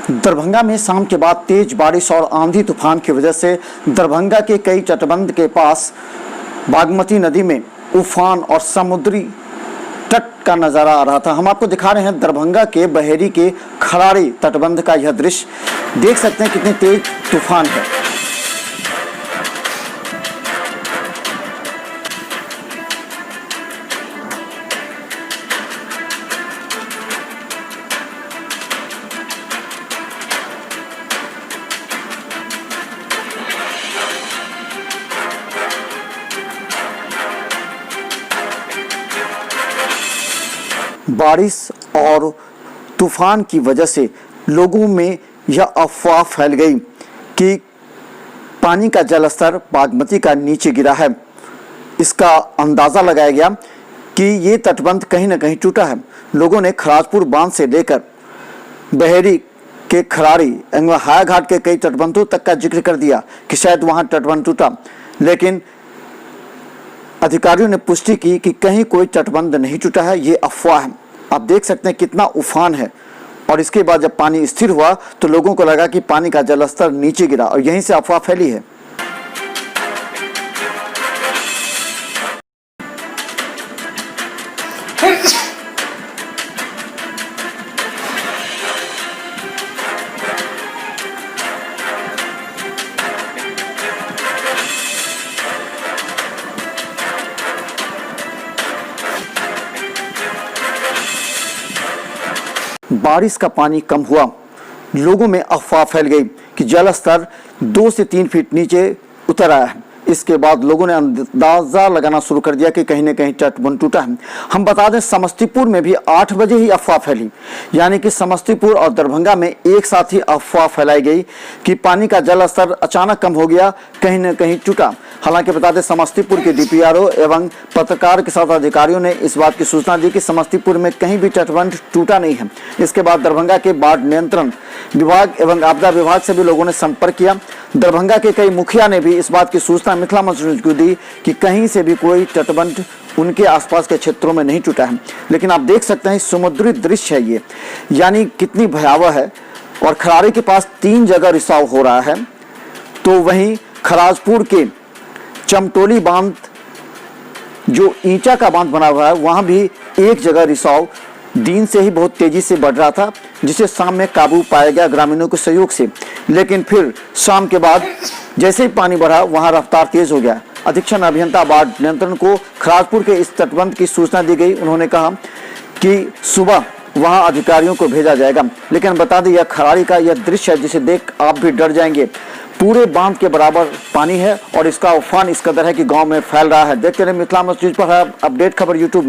दरभंगा में शाम के बाद तेज बारिश और आंधी तूफान की वजह से दरभंगा के कई तटबंध के पास बागमती नदी में उफान और समुद्री तट का नजारा आ रहा था। हम आपको दिखा रहे हैं दरभंगा के बहेरी के खराड़ी तटबंध का यह दृश्य। देख सकते हैं कितनी तेज तूफान है। बारिश और तूफान की वजह से लोगों में यह अफवाह फैल गई कि पानी का जलस्तर बागमती का नीचे गिरा है। इसका अंदाज़ा लगाया गया कि ये तटबंध कहीं ना कहीं टूटा है। लोगों ने खराजपुर बांध से लेकर बहेरी के खराड़ी एवं हायाघाट के कई तटबंधों तक का जिक्र कर दिया कि शायद वहां तटबंध टूटा, लेकिन अधिकारियों ने पुष्टि की कि कहीं कोई तटबंध नहीं टूटा है, ये अफवाह है। आप देख सकते हैं कितना उफान है। और इसके बाद जब पानी स्थिर हुआ तो लोगों को लगा कि पानी का जलस्तर नीचे गिरा और यहीं से अफवाह फैली है। बारिश का पानी कम हुआ, लोगों में अफवाह फैल गई कि जलस्तर 2 से 3 फीट नीचे उतर आया है। इसके बाद लोगों ने अंदाजा लगाना शुरू कर दिया कि कहीं न कहीं तटबंध टूटा है। हम बता दें समस्तीपुर में भी 8 बजे ही अफवाह फैली, यानी कि समस्तीपुर और दरभंगा में एक साथ ही अफवाह फैलाई गई कि पानी का जलस्तर अचानक कम हो गया, कहीं न कहीं टूटा। हालांकि बता दें समस्तीपुर के डीपीआरओ एवं पत्रकार के साथ अधिकारियों ने इस बात की सूचना दी कि समस्तीपुर में कहीं भी तटबंध टूटा नहीं है। इसके बाद दरभंगा के बाढ़ नियंत्रण विभाग एवं आपदा विभाग से भी लोगों ने संपर्क किया। दरभंगा के कई मुखिया ने भी इस बात की सूचना मिथिला मंच न्यूज को दी कि कहीं से भी कोई तटबंध उनके आसपास के क्षेत्रों में नहीं टूटा है। लेकिन आप देख सकते हैं समुद्री दृश्य है ये, यानी कितनी भयावह है। और खराड़ी के पास 3 जगह रिसाव हो रहा है, तो वहीं खराजपुर के चमटोली बांध जो ईंचा का बांध बना हुआ है वहां भी एक जगह रिसाव दिन से ही बहुत तेजी से बढ़ रहा था, जिसे शाम में काबू पाया गया ग्रामीणों के सहयोग से। लेकिन फिर शाम के बाद जैसे ही पानी बढ़ा वहां रफ्तार तेज हो गया। अधीक्षण अभियंता बाढ़ नियंत्रण को खराजपुर के इस तटबंध की सूचना दी गई। उन्होंने कहा कि सुबह वहां अधिकारियों को भेजा जाएगा। लेकिन बता दें यह खराड़ी का यह दृश्य है जिसे देख आप भी डर जाएंगे। पूरे बांध के बराबर पानी है और इसका उफान इस कदर है कि गांव में फैल रहा है। देखते रहे मिथिला मंच न्यूज पर अपडेट खबर यूट्यूब।